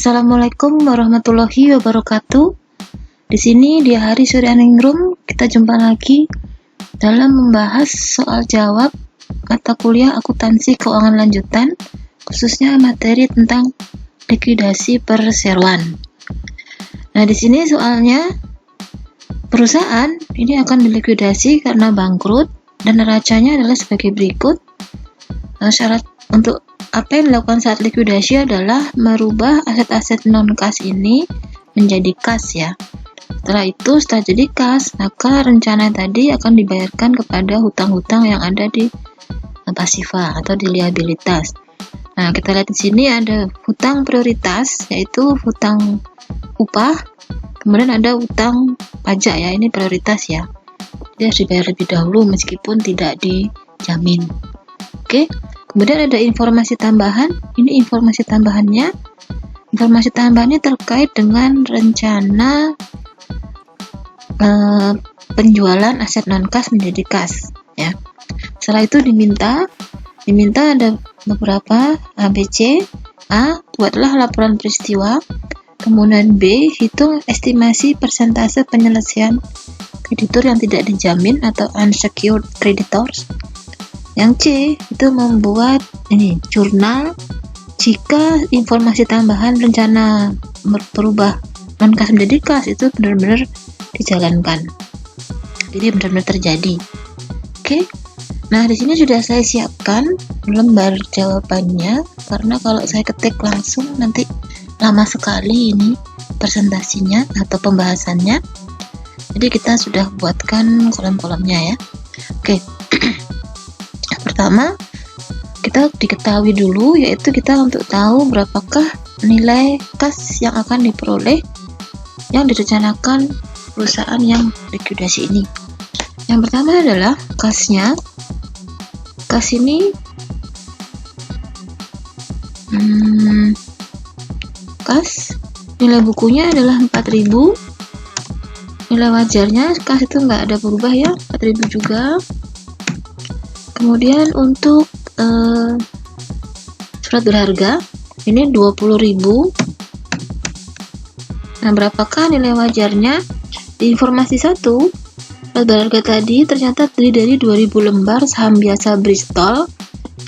Assalamualaikum warahmatullahi wabarakatuh. Di sini di hari Suryaning Room kita jumpa lagi dalam membahas soal jawab mata kuliah akuntansi keuangan lanjutan, khususnya materi tentang likuidasi perseroan. Nah, di sini soalnya perusahaan ini akan dilikuidasi karena bangkrut dan neracanya adalah sebagai berikut. Syarat untuk apa yang dilakukan saat likuidasi adalah merubah aset-aset non-kas ini menjadi kas ya. Setelah jadi kas, maka rencana tadi akan dibayarkan kepada hutang-hutang yang ada di pasifa atau di liabilitas. Nah, kita lihat di sini ada hutang prioritas, yaitu hutang upah, kemudian ada hutang pajak ya, ini prioritas ya. Dia harus dibayar lebih dahulu meskipun tidak dijamin. Oke. Kemudian ada informasi tambahan. Ini informasi tambahannya. Informasi tambahannya terkait dengan rencana penjualan aset non-kas menjadi kas. Ya. Setelah itu diminta ada beberapa ABC. A, buatlah laporan peristiwa. Kemudian B, hitung estimasi persentase penyelesaian kreditur yang tidak dijamin atau unsecured creditors. Yang C itu membuat jurnal jika informasi tambahan rencana berubah non-kas menjadi kas itu benar-benar dijalankan. Jadi benar-benar terjadi. Oke. Nah, di sini sudah saya siapkan lembar jawabannya karena kalau saya ketik langsung nanti lama sekali ini presentasinya atau pembahasannya. Jadi kita sudah buatkan kolom-kolomnya ya. Oke. Pertama, kita diketahui dulu, yaitu kita untuk tahu berapakah nilai kas yang akan diperoleh yang direncanakan perusahaan yang likuidasi ini. Yang pertama adalah kasnya. Kas ini kas nilai bukunya adalah 4.000. Nilai wajarnya kas itu nggak ada berubah ya, 4.000 juga. Kemudian untuk surat berharga ini 20.000. Nah, berapakah nilai wajarnya? Di informasi 1, surat berharga tadi ternyata terdiri dari 2.000 lembar saham biasa Bristol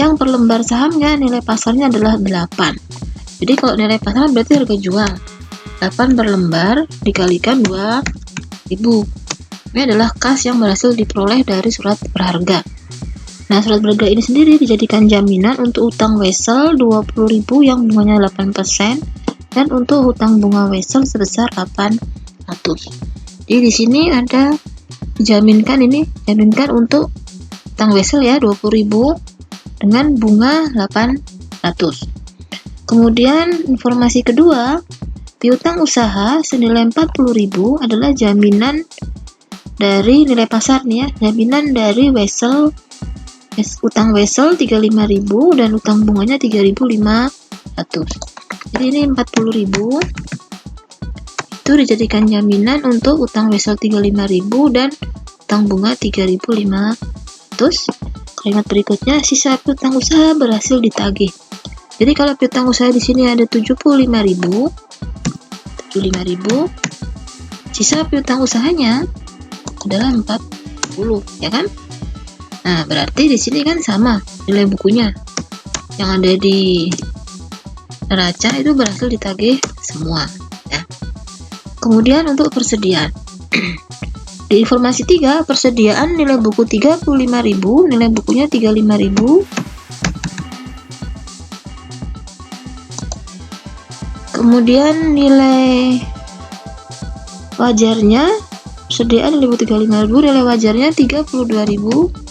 yang per lembar sahamnya nilai pasarnya adalah 8. Jadi kalau nilai pasar berarti harga jual 8 per lembar dikalikan 2.000. Ini adalah kas yang berhasil diperoleh dari surat berharga. Nah, surat berharga ini sendiri dijadikan jaminan untuk utang wesel 20.000 yang bunganya 8% dan untuk hutang bunga wesel sebesar 800. Jadi di sini ada dijaminkan untuk utang wesel ya 20.000 dengan bunga 800. Kemudian informasi kedua, piutang usaha senilai 40.000 adalah jaminan dari nilai pasar nih ya, jaminan dari wesel. Utang wesel 35.000 dan utang bunganya 3.500. Jadi ini 40.000 itu dijadikan jaminan untuk utang wesel 35.000 dan utang bunga 3.500. Kalimat berikutnya, sisa piutang usaha berhasil ditagih. Jadi kalau piutang usaha di sini ada 75.000, sisa piutang usahanya adalah 40, ya kan? Nah, berarti di sini kan sama nilai bukunya. Yang ada di neraca itu berhasil ditagih semua, ya. Kemudian untuk persediaan. Di informasi 3, persediaan nilai buku 35.000, nilai bukunya 35.000. Kemudian nilai wajarnya, persediaan nilai buku 35.000, nilai wajarnya 32.000.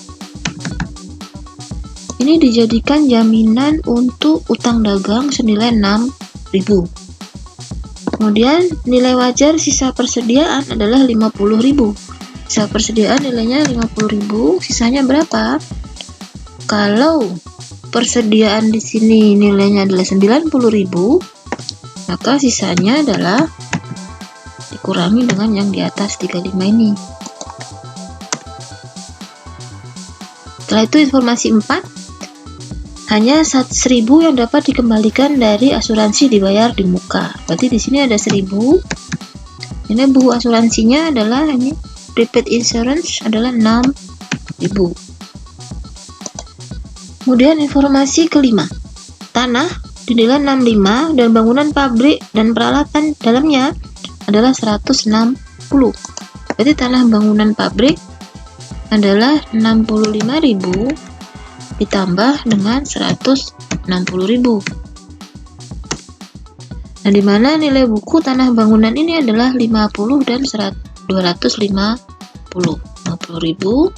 Ini dijadikan jaminan untuk utang dagang senilai 6.000. Kemudian nilai wajar sisa persediaan adalah 50.000. Sisa persediaan nilainya 50.000, sisanya berapa? Kalau persediaan di sini nilainya adalah 90.000, maka sisanya adalah dikurangi dengan yang di atas 35 ini. Setelah itu informasi 4, hanya 1.000 yang dapat dikembalikan dari asuransi dibayar di muka. Berarti di sini ada 1.000. Ini buku asuransinya adalah ini prepaid insurance adalah 6.000. Kemudian informasi kelima, tanah dinilai 65 dan bangunan pabrik dan peralatan dalamnya adalah 160. Berarti tanah bangunan pabrik adalah 65.000 ditambah dengan 160.000. Nah, di mana nilai buku tanah bangunan ini adalah 50 dan 250. 50.000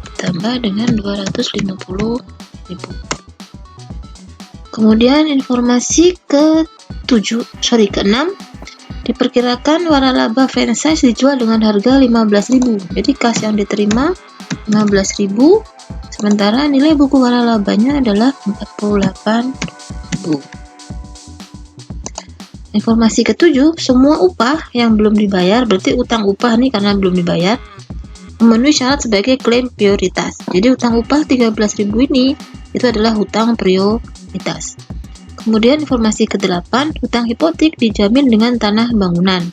ditambah dengan 250.000. Kemudian informasi ke-6, diperkirakan waralaba franchise dijual dengan harga 15.000. Jadi kas yang diterima 15.000, sementara nilai buku waralabanya adalah 48.000. Informasi ke-7, semua upah yang belum dibayar, berarti utang upah nih karena belum dibayar, memenuhi syarat sebagai klaim prioritas. Jadi utang upah 13.000 ini itu adalah hutang prioritas. Kemudian informasi ke-8, hutang hipotek dijamin dengan tanah bangunan.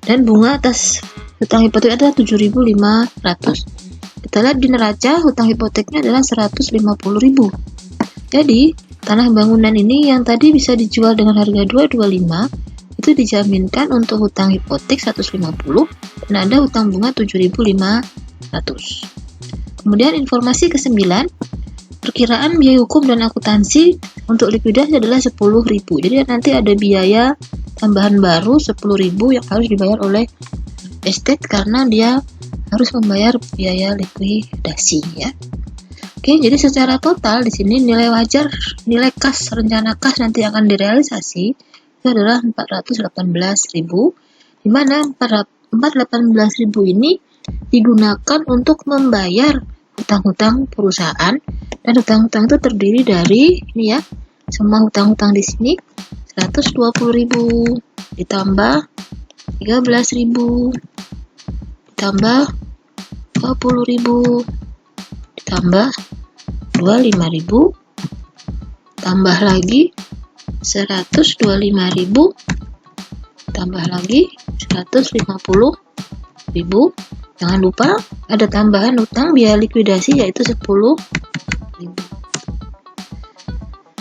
Dan bunga atas hutang hipotek adalah 7.500. Kita lihat di neraca hutang hipoteknya adalah 150.000. Jadi tanah bangunan ini yang tadi bisa dijual dengan harga 225 itu dijaminkan untuk hutang hipotek 150 dan ada hutang bunga 7.500. Kemudian informasi ke-9, perkiraan biaya hukum dan akuntansi untuk likuidasi adalah 10.000. Jadi nanti ada biaya tambahan baru 10.000 yang harus dibayar oleh estate karena dia harus membayar biaya likuidasi ya. Oke, jadi secara total di sini nilai wajar, nilai kas, rencana kas nanti akan direalisasi itu adalah 418.000, di mana 418.000 ini digunakan untuk membayar hutang-hutang perusahaan, dan hutang-hutang itu terdiri dari ini ya, semua hutang-hutang di sini 120.000 ditambah 13.000 ditambah 20.000 ditambah 25.000 tambah lagi 125.000 tambah lagi 150.000. Jangan lupa ada tambahan utang biaya likuidasi yaitu 10.000.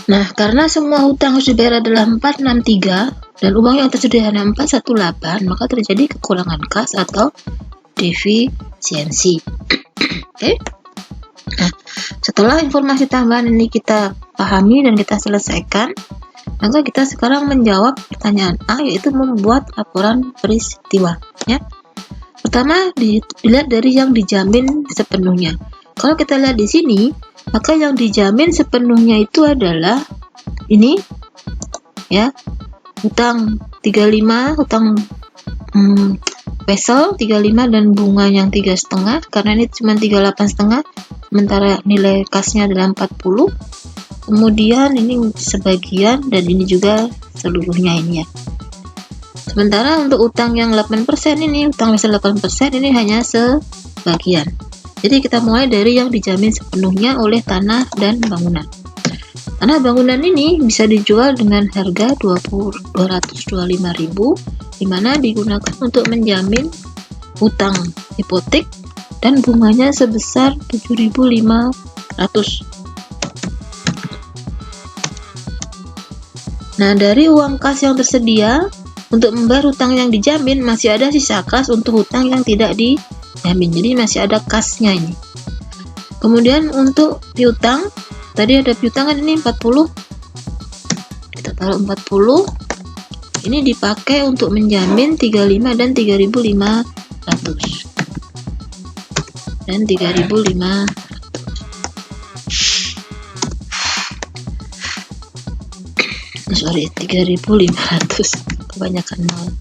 Nah, karena semua hutang harus dibayar adalah 463 dan uang yang tersedia hanya 418, maka terjadi kekurangan kas atau defisiensi. Oke. Nah, setelah informasi tambahan ini kita pahami dan kita selesaikan, maka kita sekarang menjawab pertanyaan A, yaitu membuat laporan peristiwa. Ya. Pertama, dilihat dari yang dijamin sepenuhnya. Kalau kita lihat di sini, maka yang dijamin sepenuhnya itu adalah ini, ya, hutang 35, hutang vessel 35 dan bunga yang 3,5, karena ini cuma 38,5, sementara nilai kasnya adalah 40. Kemudian ini sebagian dan ini juga seluruhnya ini ya. Sementara untuk utang yang 8% ini, utang vessel 8% ini hanya sebagian. Jadi kita mulai dari yang dijamin sepenuhnya oleh tanah dan bangunan. Tanah bangunan ini bisa dijual dengan harga 225.000, di mana digunakan untuk menjamin utang hipotek dan bunganya sebesar 7.500. Nah, dari uang kas yang tersedia untuk membayar hutang yang dijamin, masih ada sisa kas untuk hutang yang tidak dijamin. Jadi masih ada kasnya ini. Kemudian untuk piutang, tadi ada piutang kan ini 40. Kita taruh 40. Ini dipakai untuk menjamin 35 dan 3.500. Dan 3.500. Sorry, 3.500. Kebanyakan nol.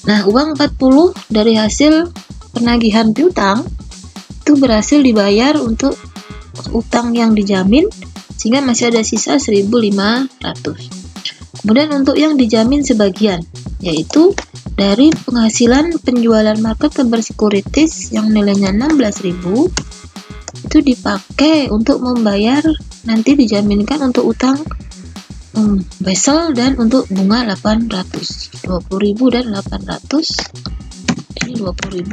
Nah, uang 40 dari hasil penagihan piutang itu berhasil dibayar untuk utang yang dijamin, sehingga masih ada sisa 1.500. Kemudian untuk yang dijamin sebagian, yaitu dari penghasilan penjualan marketable securities yang nilainya 16.000, itu dipakai untuk membayar, nanti dijaminkan untuk utang Basel dan untuk bunga 800, 20.000 dan 800. Ini 20.000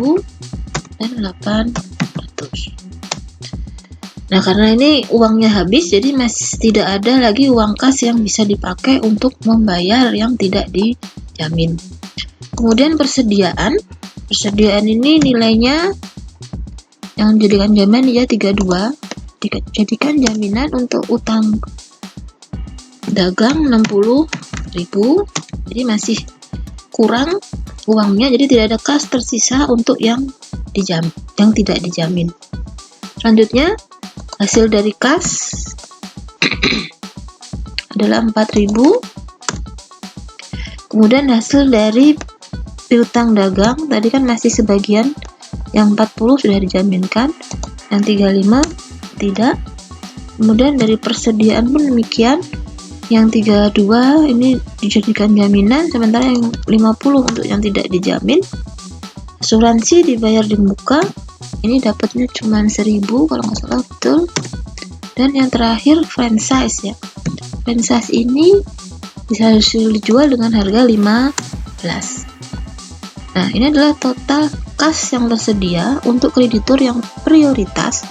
dan 800. Nah, karena ini uangnya habis, jadi masih tidak ada lagi uang kas yang bisa dipakai untuk membayar yang tidak dijamin. Kemudian persediaan ini nilainya yang dijadikan jaminan ya 32, dijadikan jaminan untuk utang dagang 60.000, jadi masih kurang uangnya, jadi tidak ada kas tersisa untuk yang tidak dijamin. Selanjutnya hasil dari kas adalah 4.000. Kemudian hasil dari piutang dagang tadi kan masih sebagian, yang 40 sudah dijaminkan, yang 35 tidak. Kemudian dari persediaan pun demikian, yang 32 ini dijadikan jaminan, sementara yang 50 untuk yang tidak dijamin. Asuransi dibayar di muka, ini dapatnya cuma 1.000 kalau nggak salah, betul. Dan yang terakhir franchise ya, franchise ini bisa dijual dengan harga 15. Nah, ini adalah total kas yang tersedia untuk kreditur yang prioritas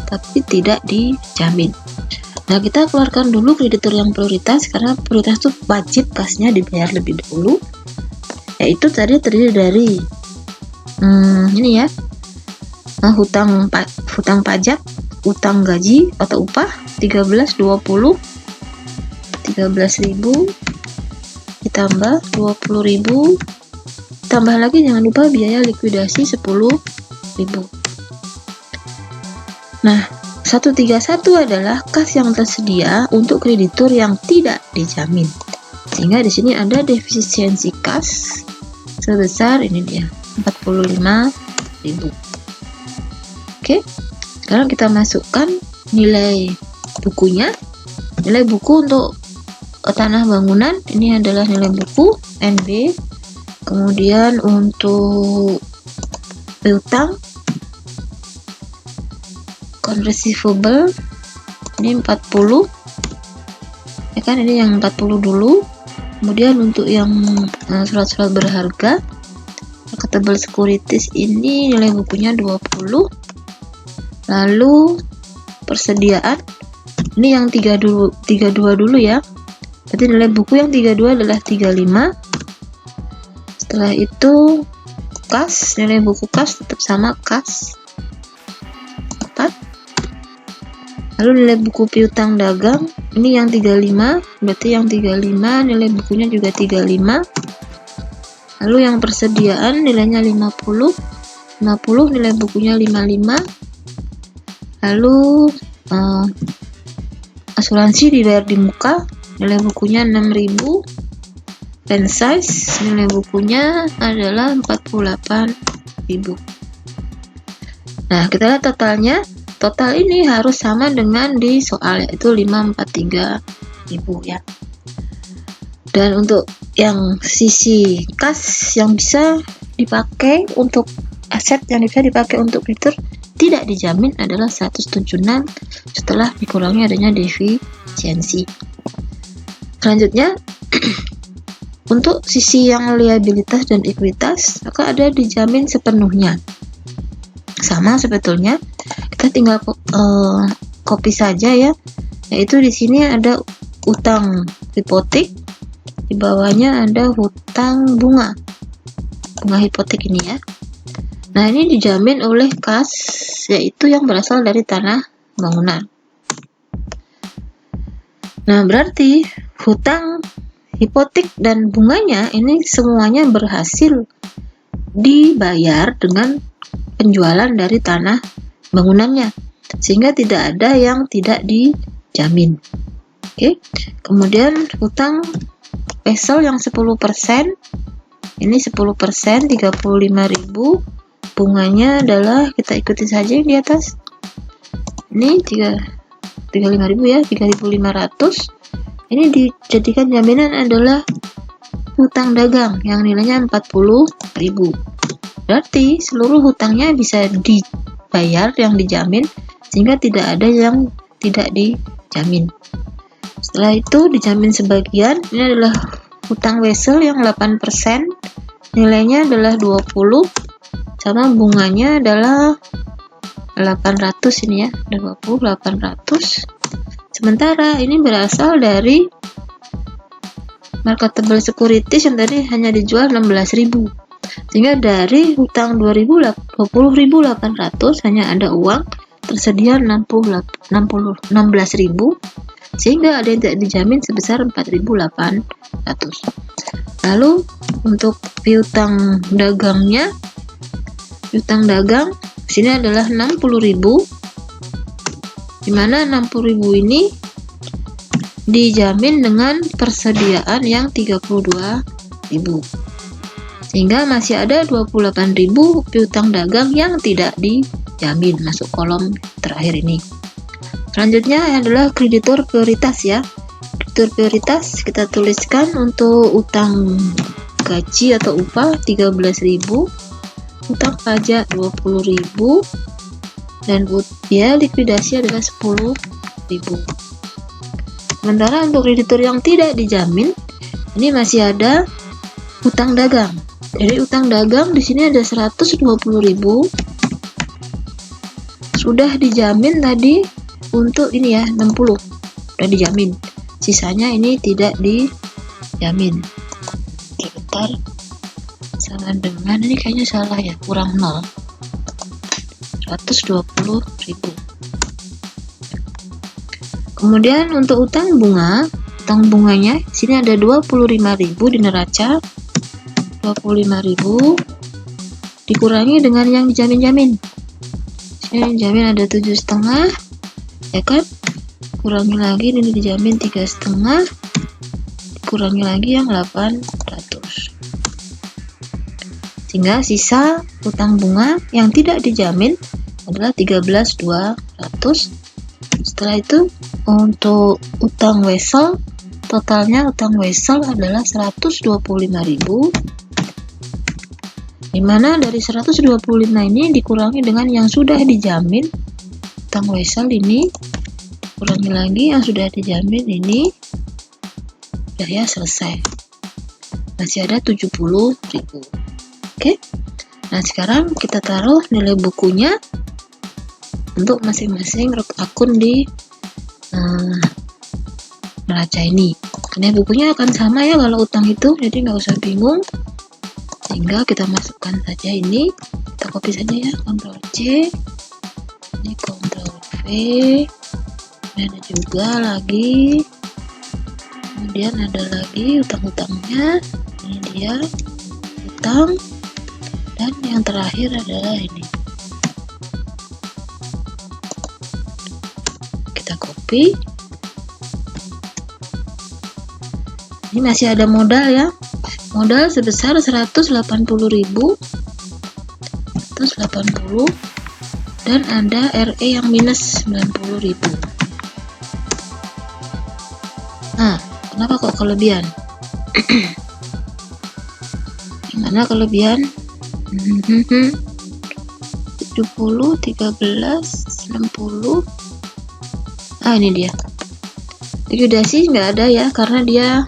tapi tidak dijamin. Nah, kita keluarkan dulu kreditur yang prioritas, karena prioritas itu wajib kasnya dibayar lebih dahulu, yaitu tadi terdiri dari ini ya, hutang pajak, utang gaji atau upah 13.000 ditambah 20.000, tambah lagi jangan lupa biaya likuidasi 10.000. Nah, 131 adalah kas yang tersedia untuk kreditur yang tidak dijamin. Sehingga di sini ada defisiensi kas sebesar ini dia, 45.000. Oke. Sekarang kita masukkan nilai bukunya. Nilai buku untuk tanah bangunan ini adalah nilai buku NB. Kemudian untuk piutang receivable ini 40 ya kan, ini yang 40 dulu. Kemudian untuk yang surat-surat berharga marketable securities ini nilai bukunya 20. Lalu persediaan ini yang 32 dulu ya, berarti nilai buku yang 32 adalah 35. Setelah itu kas, nilai buku kas tetap sama, kas 4. Lalu nilai buku piutang dagang ini yang 35, berarti yang 35 nilai bukunya juga 35. Lalu yang persediaan nilainya 50 nilai bukunya 55. Lalu asuransi dibayar di muka, nilai bukunya 6.000. Franchise nilai bukunya adalah 48.000. Nah, kita lihat totalnya. Total ini harus sama dengan di soal, yaitu 543.000 ya. Dan untuk yang sisi kas yang bisa dipakai untuk aset yang bisa dipakai untuk kreditur tidak dijamin adalah 176 setelah dikurangi adanya defisiensi. Selanjutnya untuk sisi yang liabilitas dan ekuitas, maka ada dijamin sepenuhnya. Sama sebetulnya, kita tinggal copy saja ya. Yaitu di sini ada utang hipotek, di bawahnya ada hutang bunga hipotek ini ya. Nah, ini dijamin oleh kas, yaitu yang berasal dari tanah bangunan. Nah, berarti hutang hipotek dan bunganya ini semuanya berhasil dibayar dengan penjualan dari tanah bangunannya, sehingga tidak ada yang tidak dijamin. Oke. Kemudian hutang Basel yang 10%, ini 10%, 35.000. Bunganya adalah, kita ikuti saja yang di atas. Ini 35.000 ya, 3.500. Ini dijadikan jaminan adalah hutang dagang yang nilainya 40.000. Berarti seluruh hutangnya bisa dibayar yang dijamin sehingga tidak ada yang tidak dijamin. Setelah itu dijamin sebagian, ini adalah hutang wesel yang 8%, nilainya adalah 20, sama bunganya adalah 800 ini ya, 800. Sementara ini berasal dari marketable securities yang tadi hanya dijual 16.000. Sehingga dari hutang 20.800 hanya ada uang tersedia 16.000, sehingga ada yang tidak dijamin sebesar 4.800. Lalu untuk piutang dagangnya, piutang dagang sini adalah 60.000, dimana 60.000 ini dijamin dengan persediaan yang 32.000, sehingga masih ada 28.000 piutang dagang yang tidak dijamin, masuk kolom terakhir ini. Selanjutnya adalah kreditur prioritas ya. Kreditur prioritas kita tuliskan untuk utang gaji atau upah 13.000, utang pajak 20.000, dan biaya likuidasi adalah 10.000. Sementara untuk kreditur yang tidak dijamin, ini masih ada utang dagang. Jadi utang dagang di sini ada 120.000, sudah dijamin tadi untuk ini ya 60, sudah dijamin. Sisanya ini tidak dijamin. Sebentar, sama dengan ini kayaknya salah ya, kurang 0, 120.000. Kemudian untuk utang bunga, utang bunganya sini ada 25.000 di neraca, 25.000 dikurangi dengan yang dijamin-jamin. Sini dijamin ada 7,5, ya kan? Kurangi lagi, ini dijamin 3,5, dikurangi lagi yang 800. Sehingga sisa utang bunga yang tidak dijamin adalah 13.200. Setelah itu untuk utang wesel, totalnya utang wesel adalah 125.000, dimana dari 125 ini dikurangi dengan yang sudah dijamin utang wesel ini, kurangi lagi yang sudah dijamin ini, udah ya, selesai. Masih ada 70.000. Oke. Nah, sekarang kita taruh nilai bukunya untuk masing-masing akun di neraca ini. Nilai bukunya akan sama ya kalau utang itu, jadi nggak usah bingung. Sehingga kita masukkan saja ini, kita copy saja ya, Ctrl C, ini Ctrl V, dan ada juga lagi, kemudian ada lagi utang-utangnya, ini dia utang, dan yang terakhir adalah ini. Kita copy. Ini masih ada modal ya. Modal sebesar 180.000, 180, dan ada RE yang minus 90.000. Nah, kenapa kok kelebihan? Gimana kelebihan? 70, 13, 60. Ini dia. Likuidasi nggak ada ya, karena dia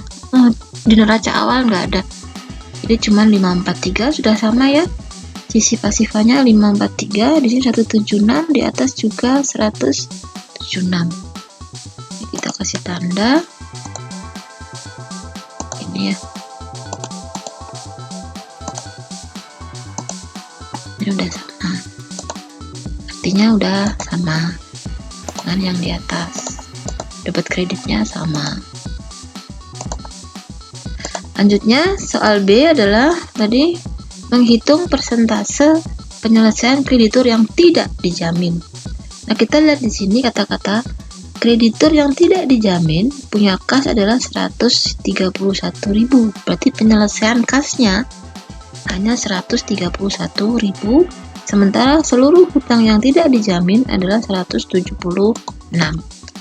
di neraca awal nggak ada. Jadi cuma 543, sudah sama ya. Sisi pasifannya 543, di sini 176, di atas juga 176. Ini kita kasih tanda. Ini ya. Ini udah sama. Artinya udah sama dengan yang di atas. Dapat kreditnya sama. Lanjutnya, soal B adalah tadi menghitung persentase penyelesaian kreditur yang tidak dijamin. Nah, kita lihat di sini kata-kata kreditur yang tidak dijamin punya kas adalah 131.000. Berarti penyelesaian kasnya hanya 131.000, sementara seluruh hutang yang tidak dijamin adalah 176.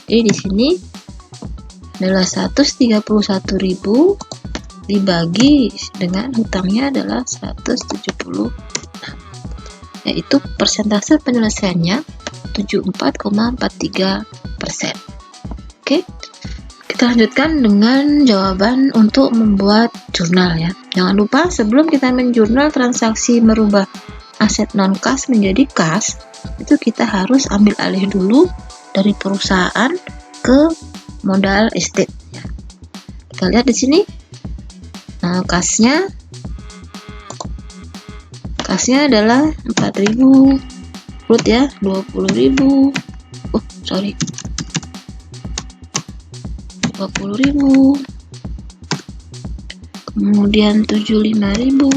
Jadi di sini adalah 131.000 dibagi dengan hutangnya adalah 176. yaitu persentase penyelesaiannya 74,43%. Oke, kita lanjutkan dengan jawaban untuk membuat jurnal ya. Jangan lupa sebelum kita menjurnal transaksi merubah aset non kas menjadi kas, itu kita harus ambil alih dulu dari perusahaan ke modal estate ya. Kita lihat di sini, kasnya adalah 4.000, root ya 20.000. 20.000, kemudian 75.000,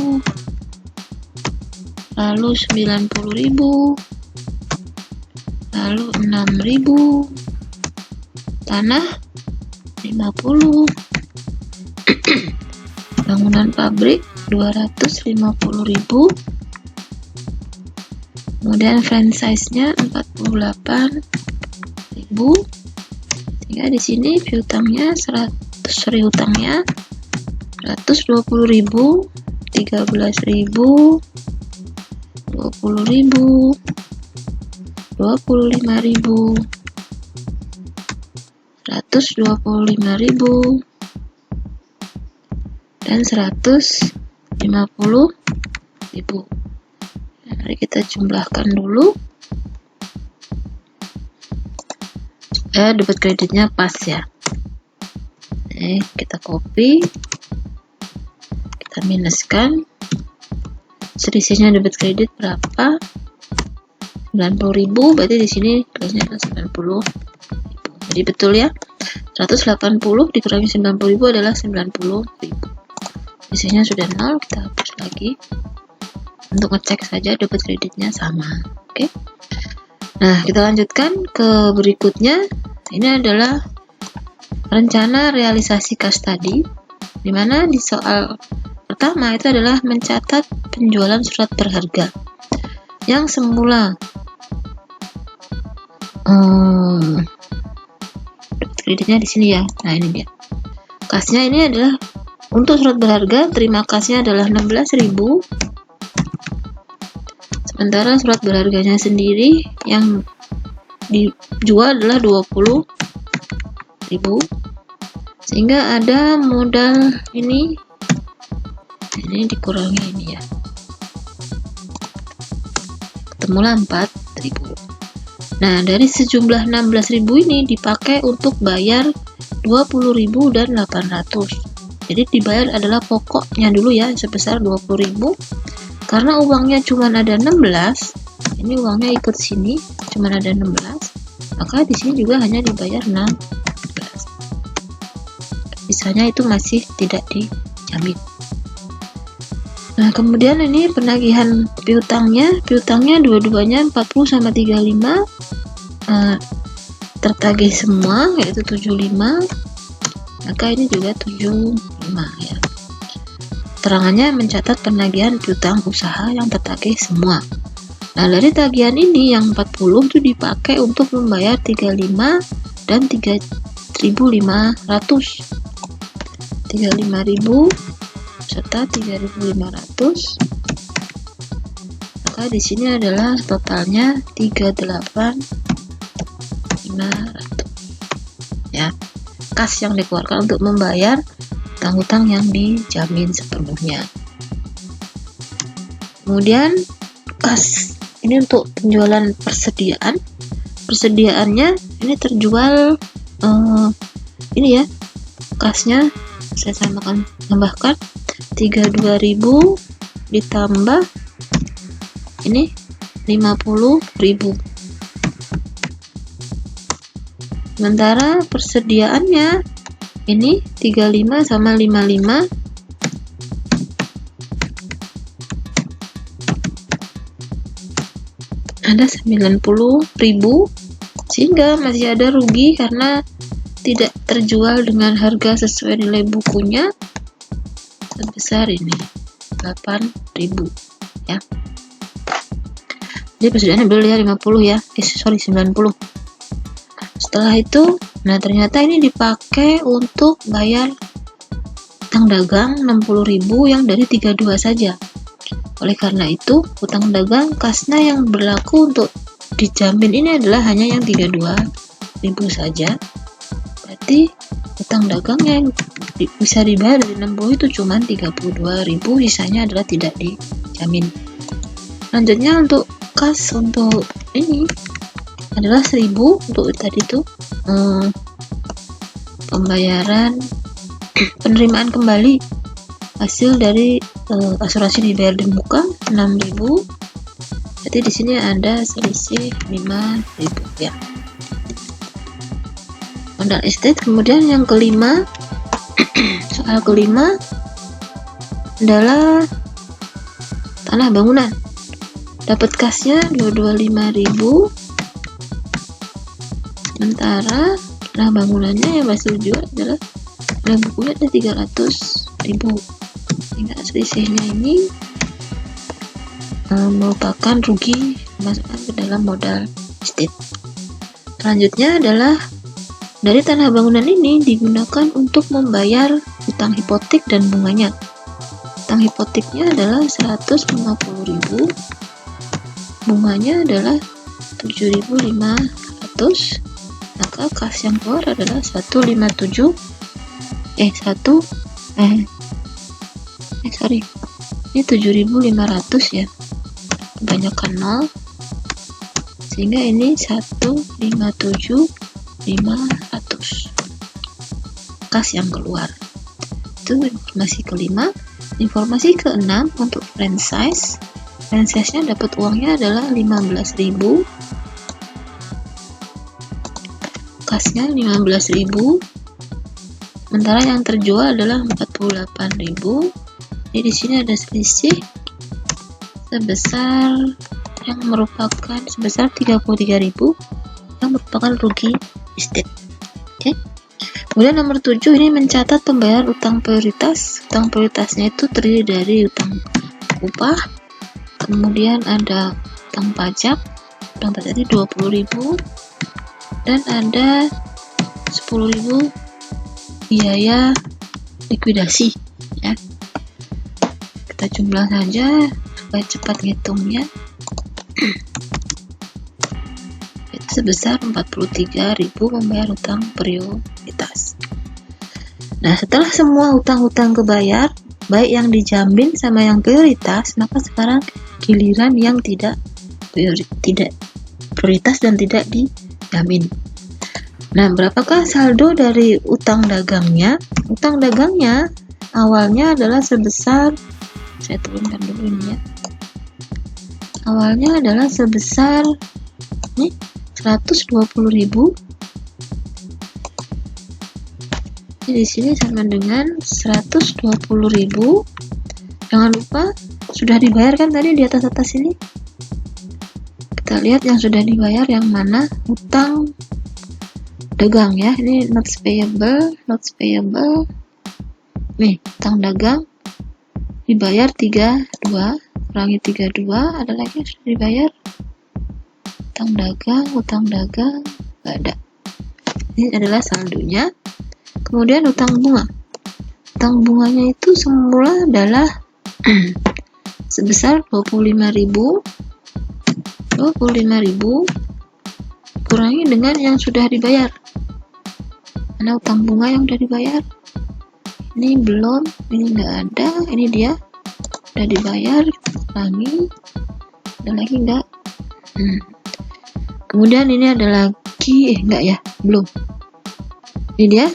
lalu 90.000, lalu 6.000, tanah 50, bangunan pabrik 250.000, kemudian franchise-nya 48.000. Sehingga di sini piutangnya 100.000, hutangnya 120.000, 13.000, 20.000, 25.000, 125.000, dan 150.000. Mari kita jumlahkan dulu supaya debit kreditnya pas ya. Kita copy, kita minuskan, selisihnya debit kredit berapa? 90.000, berarti di sini tulisnya adalah 90.000. Jadi betul ya, 180 dikurangi 90.000 adalah 90.000. Selisihnya sudah 0, kita hapus lagi untuk ngecek saja debit kreditnya sama. Oke. Nah, kita lanjutkan ke berikutnya. Ini adalah rencana realisasi kas tadi, dimana di soal pertama itu adalah mencatat penjualan surat berharga yang semula debit kreditnya di sini ya. Nah, ini dia. Kasnya ini adalah untuk surat berharga, terima kasnya adalah 16.000. Sementara surat berharganya sendiri yang dijual adalah 20.000, sehingga ada modal ini dikurangi ini ya, ketemulah 4.000. Nah, dari sejumlah 16.000 ini dipakai untuk bayar 20.000 dan 800. Jadi dibayar adalah pokoknya dulu ya, sebesar 20.000. Karena uangnya cuma ada 16, ini uangnya ikut sini, cuma ada 16, maka di sini juga hanya dibayar 16. Sisanya itu masih tidak dijamin. Nah, kemudian ini penagihan piutangnya dua-duanya 40 sama 35 tertagih semua, yaitu 75, maka ini juga 75 ya. Terangannya mencatat penagihan piutang usaha yang tertagih semua. Nah, dari tagihan ini yang 40 itu dipakai untuk membayar 35 dan 3.500. 35.000 serta 3.500. Maka di sini adalah totalnya 38.500. Ya. Kas yang dikeluarkan untuk membayar hutang-hutang yang dijamin sepenuhnya. Kemudian kas ini untuk penjualan persediaan. Persediaannya ini terjual ini ya, kasnya saya tambahkan 32.000 ditambah ini 50.000. Sementara persediaannya ini 35 sama 55 ada 90.000, sehingga masih ada rugi karena tidak terjual dengan harga sesuai nilai bukunya sebesar ini 8.000 ya. Jadi persediaannya dulu ya 50 ya, 90. Setelah itu, nah ternyata ini dipakai untuk bayar utang dagang 60.000 yang dari 32 saja. Oleh karena itu, utang dagang kasna yang berlaku untuk dijamin ini adalah hanya yang 32.000 saja. Berarti utang dagang yang bisa dibayar dari 60 itu cuma 32.000, sisanya adalah tidak dijamin. Selanjutnya untuk kas untuk ini adalah 1.000 untuk tadi itu pembayaran penerimaan kembali hasil dari asuransi dibayar di muka 6.000. Jadi di sini ada selisih 5.000 ya. Modal estate. Kemudian yang kelima, soal kelima adalah tanah bangunan. Dapat kasnya 225.000, sementara tanah bangunannya yang masih dijual adalah dalam bukunya ada 300.000, sehingga selisihnya ini merupakan rugi masukkan ke dalam modal estate. Selanjutnya adalah dari tanah bangunan ini digunakan untuk membayar utang hipotek dan bunganya. Utang hipoteknya adalah 150.000, bunganya adalah 7.500, maka kas yang keluar adalah 157. Ini 7.500 ya, kebanyakan 0, sehingga ini 157.500 kas yang keluar. Itu informasi kelima. Informasi keenam untuk franchise. Franchise-nya dapat uangnya adalah 15.000, kasnya 15.000, sementara yang terjual adalah 48.000. Jadi di sini ada selisih sebesar yang merupakan sebesar 33.000 yang merupakan rugi estate. Oke. Kemudian nomor 7 ini mencatat pembayaran utang prioritas. Utang prioritasnya itu terdiri dari utang upah, kemudian ada utang pajak. Utang pajak ini 20.000 dan ada 10.000 biaya likuidasi ya. Kita jumlah saja supaya cepat ngitungnya. Itu sebesar 43.000 membayar utang prioritas. Nah, setelah semua utang-utang kebayar, baik yang dijamin sama yang prioritas, maka sekarang giliran yang tidak prioritas dan tidak dijamin. Nah, berapakah saldo dari utang dagangnya? Utang dagangnya awalnya adalah sebesar, saya turunkan dulu ini ya. Awalnya adalah sebesar 120.000. Di sini sama dengan 120.000. Jangan lupa sudah dibayar kan tadi di atas ini. Kita lihat yang sudah dibayar yang mana. Utang dagang ya. Ini notes payable. Nih, utang dagang dibayar 32, kurangi 32, ada lagi yang sudah dibayar. Utang dagang nggak ada. Ini adalah saldonya. Kemudian utang bunga. Utang bunganya itu semula adalah sebesar 25.000 kurangi dengan yang sudah dibayar. Mana utang bunga yang sudah dibayar? Ini belum, ini nggak ada, ini dia udah dibayar, kurangi, ada lagi nggak? Kemudian ini ada lagi, enggak ya, belum. Ini dia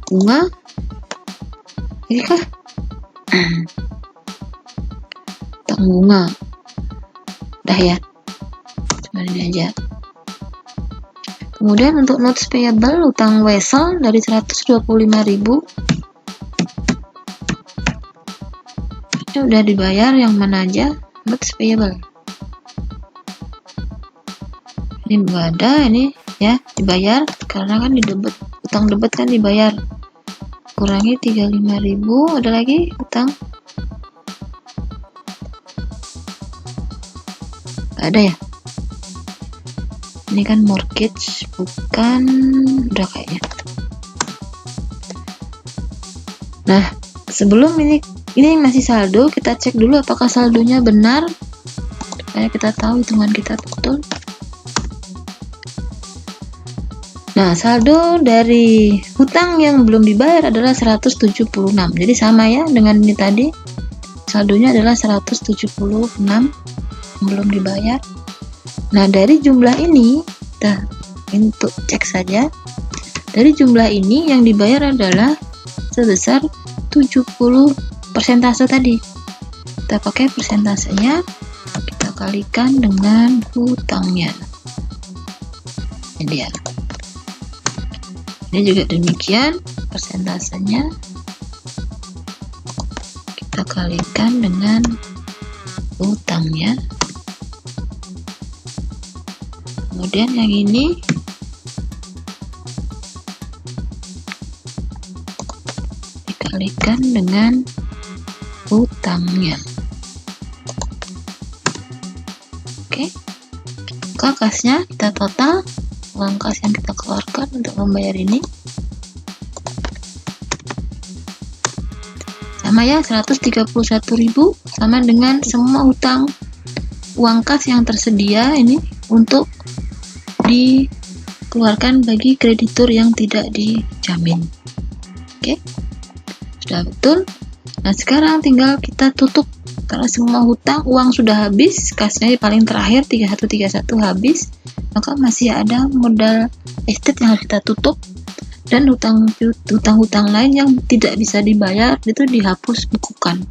bunga, ini kah? Utang bunga, udah ya, cuma ini aja. Kemudian untuk notes payable, utang wesel dari 125.000 ini udah dibayar yang mana aja, notes payable. Ini nggak ada, ini ya dibayar karena kan di debit, utang debit kan dibayar. Kurangi 35.000, ada lagi utang nggak ada ya. Ini kan mortgage, bukan, udah kayaknya. Nah, sebelum ini Ini masih saldo, kita cek dulu apakah saldonya benar supaya kita tahu hitungan kita betul. Nah, saldo dari hutang yang belum dibayar adalah 176. Jadi sama ya dengan ini tadi. Saldonya adalah 176 yang belum dibayar. Nah, dari jumlah ini kita untuk cek saja. Dari jumlah ini yang dibayar adalah sebesar 70 persentase tadi. Kita pakai persentasenya, kita kalikan dengan hutangnya. Ini dia. Ini juga demikian, persentasenya kita kalikan dengan hutangnya. Kemudian yang ini dikalikan dengan hutangnya. Oke, kasnya kita total uang kas yang kita keluarkan untuk membayar ini sama ya, 131.000 sama dengan semua hutang uang kas yang tersedia ini untuk dikeluarkan bagi kreditur yang tidak dijamin. Oke, sudah betul. Nah, sekarang tinggal kita tutup karena semua hutang uang sudah habis, kasnya paling terakhir 3131 habis, maka masih ada modal estate yang harus kita tutup dan hutang-hutang lain yang tidak bisa dibayar itu dihapus bukukan.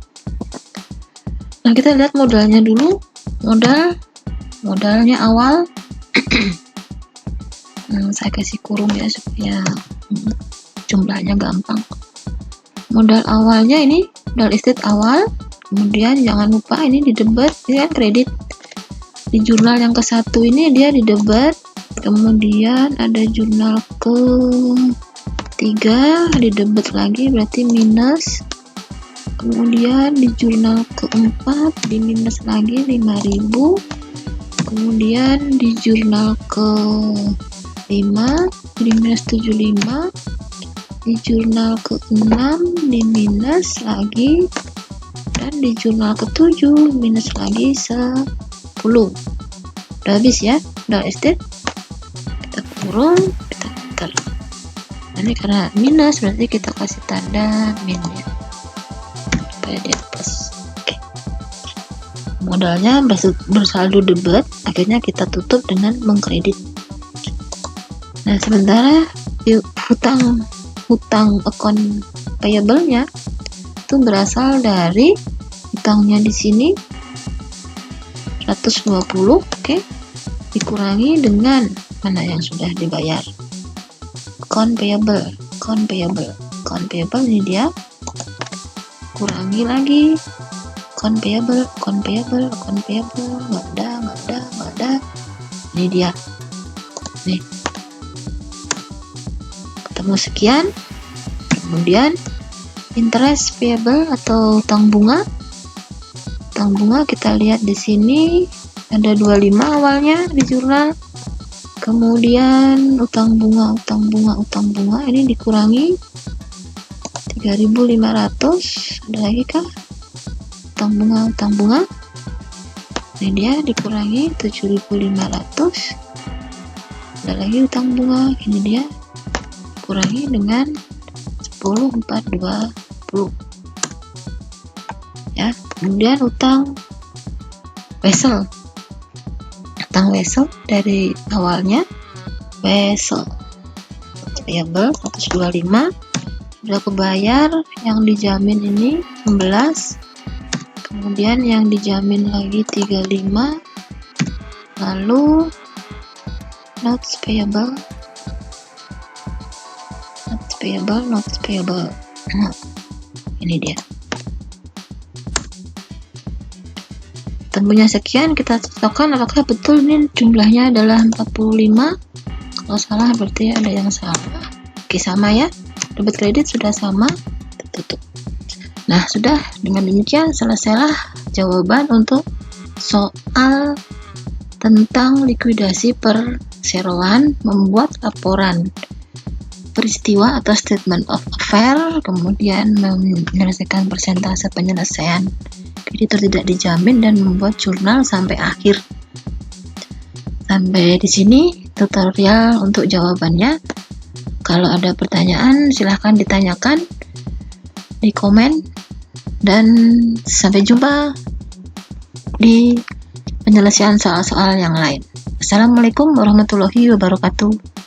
Nah, kita lihat modalnya dulu. Modalnya awal saya kasih kurung ya supaya jumlahnya gampang. Modal awalnya ini modal estate awal, kemudian jangan lupa ini di debit, ini kan kredit. Di jurnal yang ke-1 ini dia di debit, kemudian ada jurnal ke-3 di debit lagi berarti minus, kemudian di jurnal ke-4 di minus lagi 5.000, kemudian di jurnal ke-5 di minus 75, di jurnal ke-6 di minus lagi, dan di jurnal ke-7 minus lagi 10. Udah habis ya modal estate. Kita kurung, kita enter. Ini karena minus berarti kita kasih tanda min ya supaya dia plus. Oke, modalnya bersaldo debit, akhirnya kita tutup dengan mengkredit. Nah, sementara hutang account payable-nya itu berasal dari hutangnya di sini 120, oke, dikurangi dengan mana yang sudah dibayar. Account payable ini dia, kurangi lagi account payable, nggak ada. Ini dia, nih ketemu sekian. Kemudian interest payable atau utang bunga kita lihat di sini ada 25 awalnya di jurnal, kemudian utang bunga ini dikurangi 3.500, ada lagi kah utang bunga ini dia dikurangi 7.500, ada lagi utang bunga ini dia dikurangi dengan 10.420 ya. Kemudian utang vessel dari awalnya vessel payable 125 sudah kebayar, yang dijamin ini 16, kemudian yang dijamin lagi 35, lalu notes payable. Nah, ini dia. Temunya sekian, kita cocokkan apakah betul ini jumlahnya adalah 45. Kalau salah berarti ada yang salah. Oke, sama ya. Debit kredit sudah sama, tutup. Nah, sudah, dengan demikian selesailah jawaban untuk soal tentang likuidasi perseroan membuat laporan peristiwa atau statement of affair, kemudian menyelesaikan persentase penyelesaian kreditur tidak dijamin, dan membuat jurnal sampai akhir. Sampai di sini tutorial untuk jawabannya. Kalau ada pertanyaan silahkan ditanyakan di komen, dan sampai jumpa di penyelesaian soal-soal yang lain. Assalamualaikum warahmatullahi wabarakatuh.